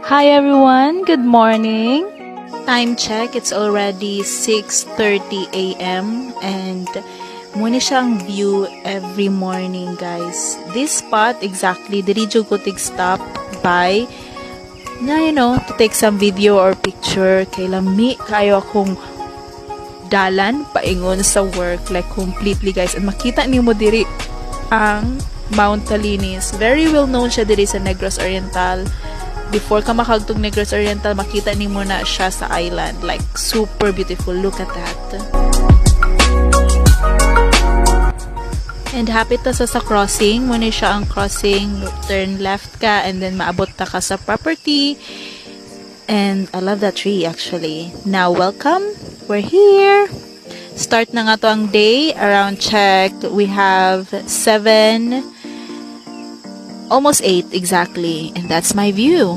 Hi everyone, good morning. Time check, it's already 6:30 a.m. and muna siyang view every morning, guys. This spot exactly diri jud ko stop by na to take some video or picture kay lami kayo akong dalan paingon sa work like completely, guys, and makita nimo diri ang Mount Talinis. Very well known siya diri sa Negros Oriental. Before ka makagtog Negros Oriental, makita nimo na siya sa island. Like, super beautiful. Look at that. And happy ta sa crossing. Muna siya ang crossing. Turn left ka and then maabot ta ka sa property. And I love that tree actually. Now, welcome. We're here. Start na nga to ang day. Around check, we have 7, almost 8 exactly. And that's my view.